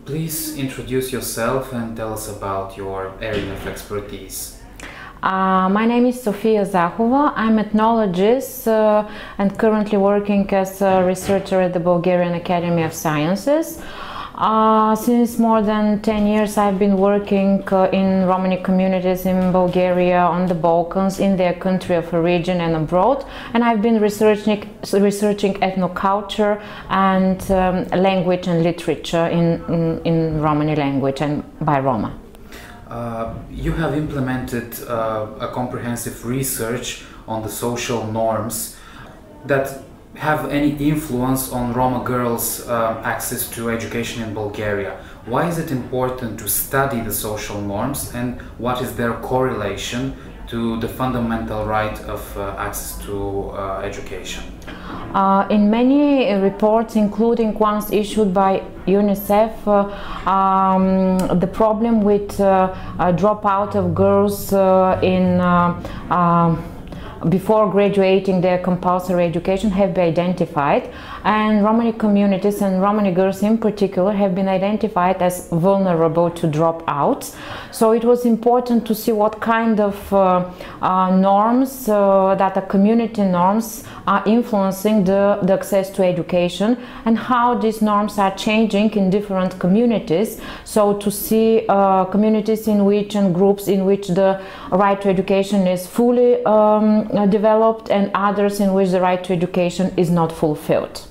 Please introduce yourself and tell us about your area of expertise. My name is Sofia Zahova. I'm ethnologist and currently working as a researcher at the Bulgarian Academy of Sciences. Since more than 10 years I've been working in Romani communities in Bulgaria, on the Balkans, in their country of origin and abroad, and I've been researching ethnoculture and language and literature in Romani language and by Roma. You have implemented a comprehensive research on the social norms that have any influence on Roma girls' access to education in Bulgaria. Why is it important to study the social norms, and what is their correlation to the fundamental right of access to education? In many reports, including ones issued by UNICEF, the problem with dropout of girls before graduating their compulsory education have been identified, and Romani communities and Romani girls in particular have been identified as vulnerable to dropouts. So it was important to see what kind of norms that are community norms are influencing the access to education, and how these norms are changing in different communities. So to see communities in which and groups in which the right to education is fully developed, and others in which the right to education is not fulfilled.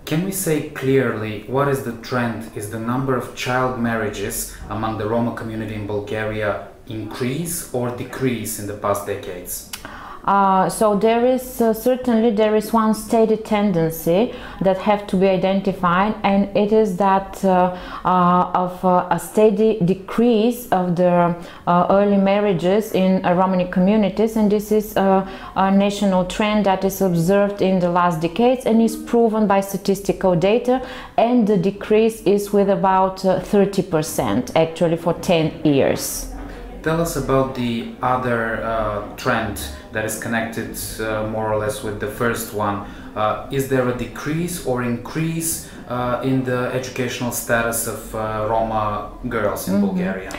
Can we say clearly what is the trend? Is the number of child marriages among the Roma community in Bulgaria increase or decrease in the past decades? So there is certainly one steady tendency that have to be identified, and it is that of a steady decrease of the early marriages in Romani communities, and this is a national trend that is observed in the last decades and is proven by statistical data, and the decrease is with about 30% actually for 10 years. Tell us about the other trend that is connected more or less with the first one. Is there a decrease or increase in the educational status of Roma girls in Bulgaria?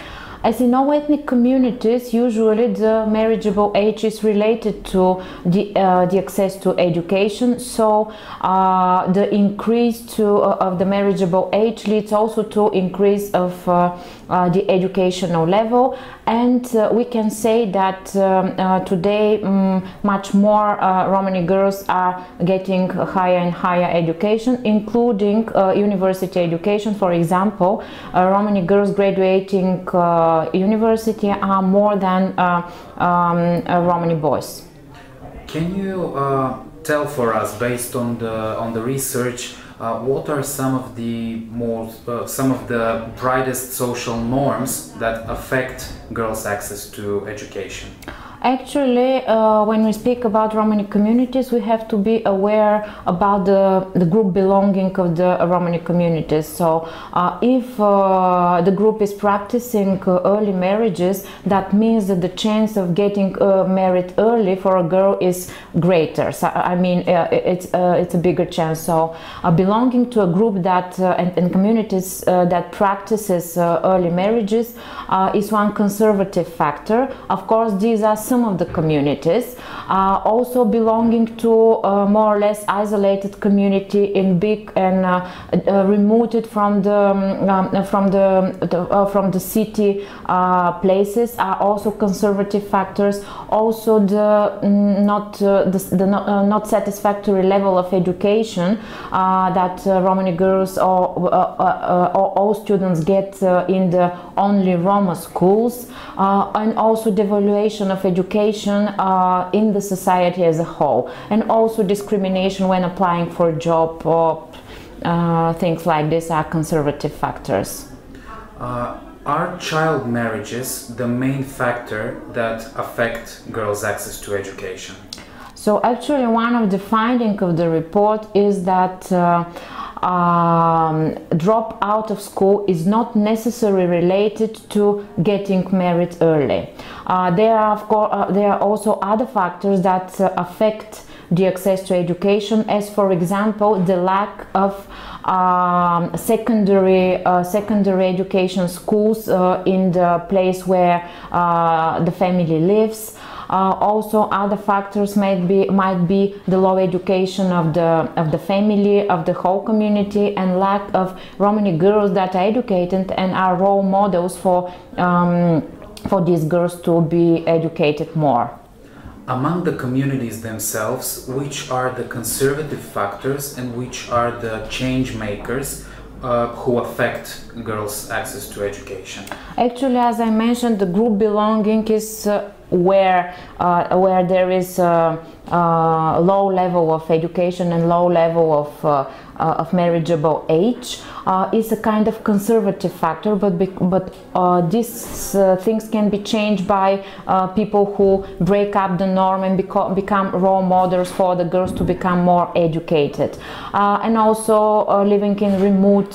As in all ethnic communities, usually the marriageable age is related to the access to education. So the increase of the marriageable age leads also to increase of the educational level. And we can say that today much more Romani girls are getting higher and higher education, including university education. For example, Romani girls graduating university are more than Romani boys. Can you tell for us, based on the research, what are some of the brightest social norms that affect girls' access to education? Actually, when we speak about Romani communities, we have to be aware about the group belonging of the Romani communities. So if the group is practicing early marriages, that means that the chance of getting married early for a girl is greater. So, I mean, it's a bigger chance. So belonging to a group that and communities that practices early marriages is one conservative factor. Of course, these are some of the communities. Also belonging to more or less isolated community in big and removed from the city places are also conservative factors. Also the not satisfactory level of education that Romani girls or all students get in the only Roma schools, and also devaluation of education in the society as a whole, and also discrimination when applying for a job or things like this are conservative factors. Are child marriages the main factor that affect girls' access to education? So actually one of the findings of the report is that drop out of school is not necessarily related to getting married early. There are also other factors that affect the access to education, as for example the lack of secondary education schools in the place where the family lives. Also, other factors might be the low education of the family, of the whole community, and lack of Romani girls that are educated and are role models for these girls to be educated more. Among the communities themselves, which are the conservative factors and which are the change makers who affect girls' access to education? Actually, as I mentioned, the group belonging is where there is low level of education and low level of marriageable age is a kind of conservative factor, but these things can be changed by people who break up the norm and become role models for the girls to become more educated, and also living in remote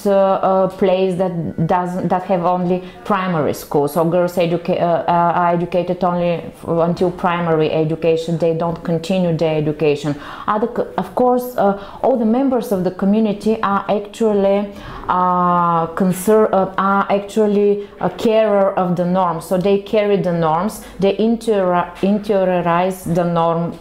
place that have only primary school, so girls are educated only until primary education. They don't continue their education. Of course, all the members of the community are actually a carer of the norms, so they carry the norms, they interiorize the norm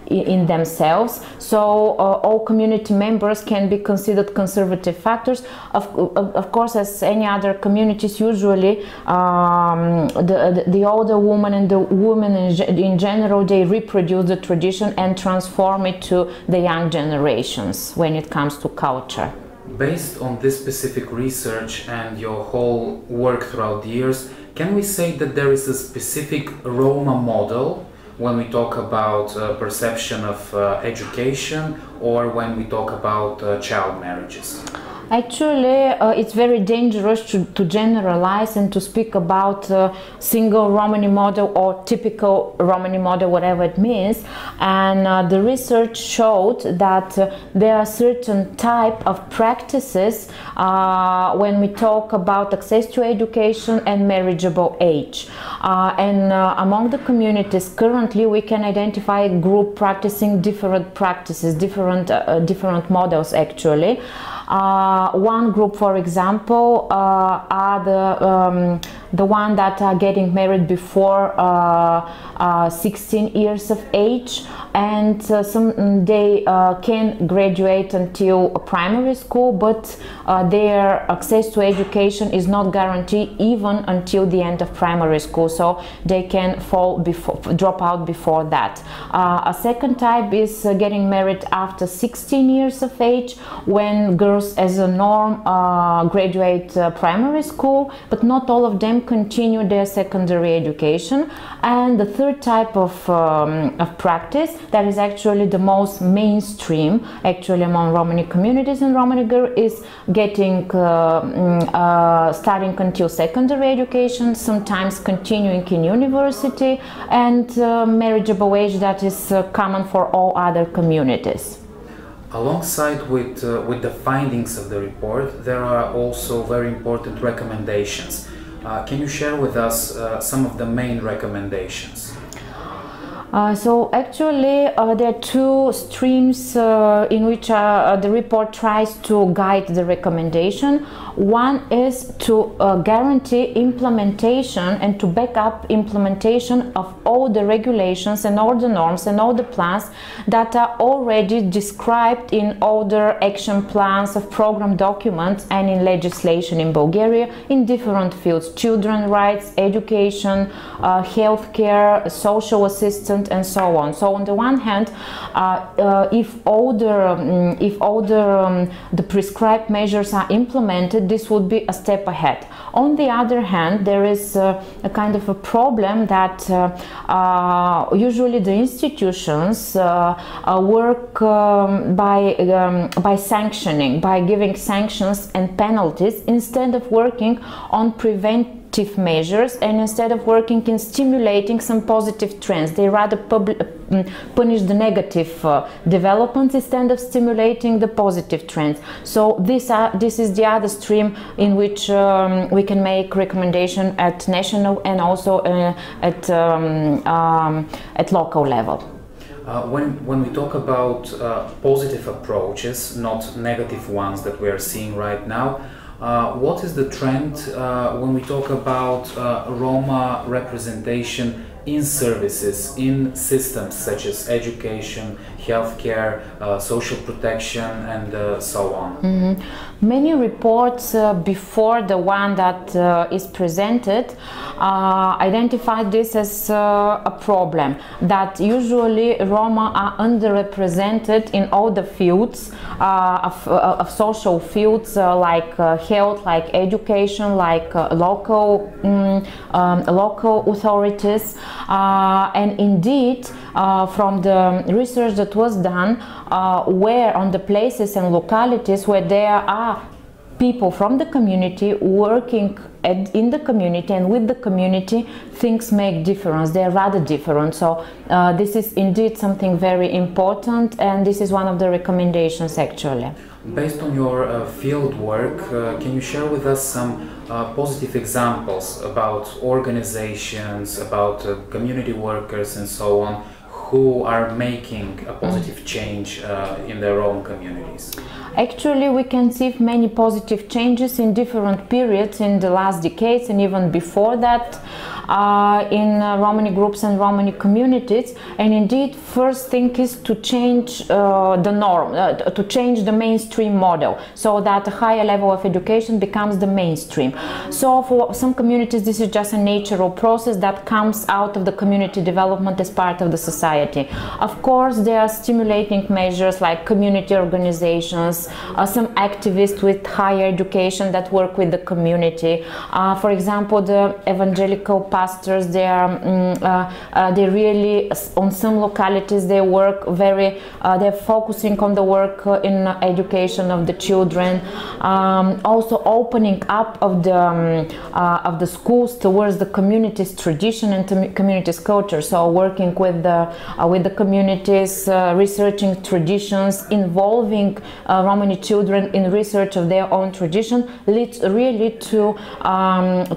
in themselves, so all community members can be considered conservative factors. Of course, as any other communities, usually the older woman and the women in general, they reproduce the tradition and transform it to the young generations when it comes to culture. Based on this specific research and your whole work throughout the years, can we say that there is a specific Roma model when we talk about perception of education, or when we talk about child marriages? Actually, it's very dangerous to generalize and to speak about single Romani model or typical Romani model, whatever it means. And the research showed that there are certain type of practices when we talk about access to education and marriageable age. And among the communities, currently we can identify a group practicing different practices, different models actually. One group, for example, are the one that are getting married before 16 years of age, and they can graduate until primary school, but their access to education is not guaranteed even until the end of primary school, so they can drop out before that. A second type is getting married after 16 years of age, when girls as a norm graduate primary school, but not all of them continue their secondary education. And the third type of practice that is actually the most mainstream actually among Romani communities and Romani girls is getting starting until secondary education, sometimes continuing in university, and marriageable age that is common for all other communities. Alongside with the findings of the report, there are also very important recommendations. Can you share with us some of the main recommendations? So actually there are two streams in which the report tries to guide the recommendation. One is to guarantee implementation and to back up implementation of all the regulations and all the norms and all the plans that are already described in all the action plans of program documents and in legislation in Bulgaria in different fields: children's rights, education, healthcare, social assistance, and so on. So on the one hand, if all the prescribed measures are implemented, this would be a step ahead. On the other hand, there is a kind of a problem that usually the institutions work by sanctioning, by giving sanctions and penalties instead of working on preventive measures, and instead of working in stimulating some positive trends. They rather punish the negative developments instead of stimulating the positive trends. So this is the other stream in which we can make recommendation at national and also at local level. When we talk about positive approaches, not negative ones that we are seeing right now, what is the trend when we talk about Roma representation in services, in systems such as education, healthcare, social protection, and so on? Mm-hmm. Many reports before the one that is presented identified this as a problem, that usually Roma are underrepresented in all the fields of social fields like health, like education, like local authorities, and indeed from the research that was done, where on the places and localities where there are people from the community working in the community and with the community, things make difference. They're rather different. So this is indeed something very important, and this is one of the recommendations actually. Based on your field work, can you share with us some positive examples about organizations, about community workers and so on, who are making a positive change in their own communities? Actually, we can see many positive changes in different periods in the last decades and even before that in Romani groups and Romani communities. And indeed, first thing is to change the norm, to change the mainstream model, so that a higher level of education becomes the mainstream. So for some communities, this is just a natural process that comes out of the community development as part of the society. Of course, there are stimulating measures like community organizations, some activists with higher education that work with the community. For example, the evangelical pastors, they really, on some localities, they work very, they're focusing on the work in education of the children. Also opening up of the schools towards the community's tradition and community's culture. So working with the communities, researching traditions, involving Romani children in research of their own tradition, leads really to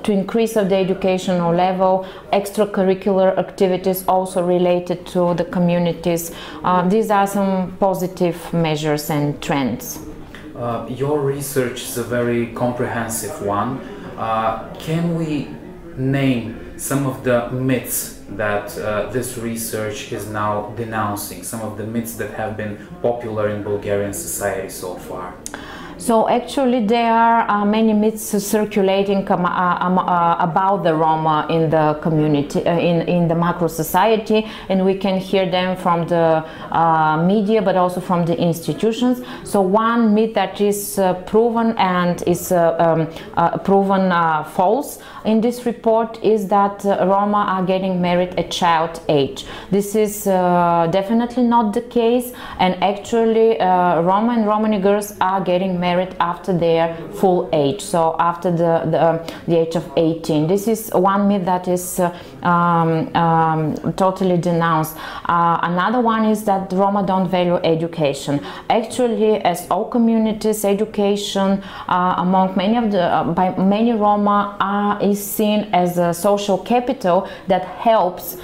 increase of the educational level, extracurricular activities also related to the communities. These are some positive measures and trends. Your research is a very comprehensive one. Can we name some of the myths that this research is now denouncing, some of the myths that have been popular in Bulgarian society so far? So actually there are many myths circulating about the Roma in the community, in the macro society, and we can hear them from the media but also from the institutions. So one myth that is proven and is proven false in this report is that Roma are getting married at child age. This is definitely not the case, and actually Roma and Romani girls are getting married after their full age, so after the age of 18. This is one myth that is totally denounced. Another one is that Roma don't value education. Actually, as all communities, education among many of the by many Roma is seen as a social capital that helps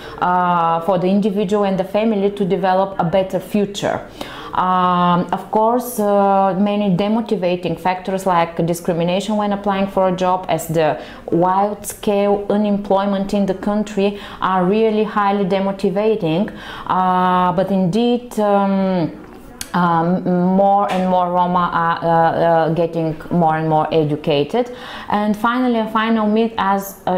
for the individual and the family to develop a better future. Of course, many demotivating factors like discrimination when applying for a job, as the wide-scale unemployment in the country are really highly demotivating, but indeed more and more Roma are getting more and more educated. And finally, a final myth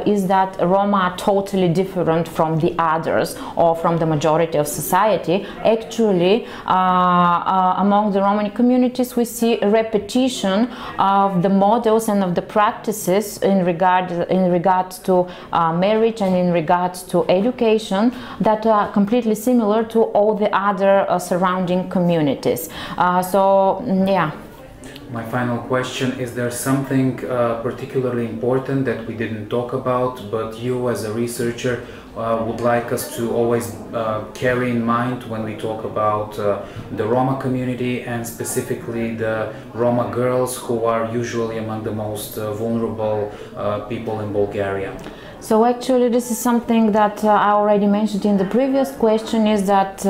is that Roma are totally different from the others or from the majority of society. Actually, among the Romani communities, we see a repetition of the models and of the practices in regards to marriage and in regards to education that are completely similar to all the other surrounding communities. Yeah. My final question, is there something particularly important that we didn't talk about, but you as a researcher would like us to always carry in mind when we talk about the Roma community, and specifically the Roma girls, who are usually among the most vulnerable people in Bulgaria? So actually this is something that I already mentioned in the previous question, is that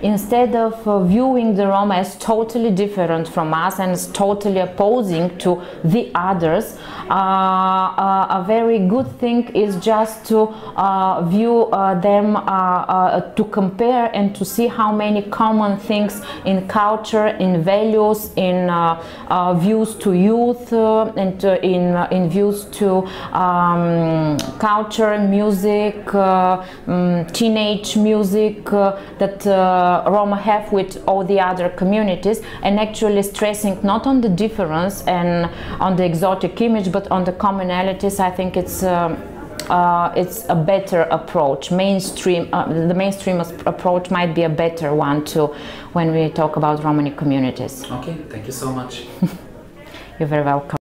instead of viewing the Roma as totally different from us and as totally opposing to the others, a very good thing is just to view them, to compare and to see how many common things in culture, in values, in views to youth, and in views to culture, music, teenage music that Roma have with all the other communities, and actually stressing not on the difference and on the exotic image, but on the commonalities. I think it's a better approach. The mainstream approach might be a better one too when we talk about Romani communities. Okay, thank you so much. You're very welcome.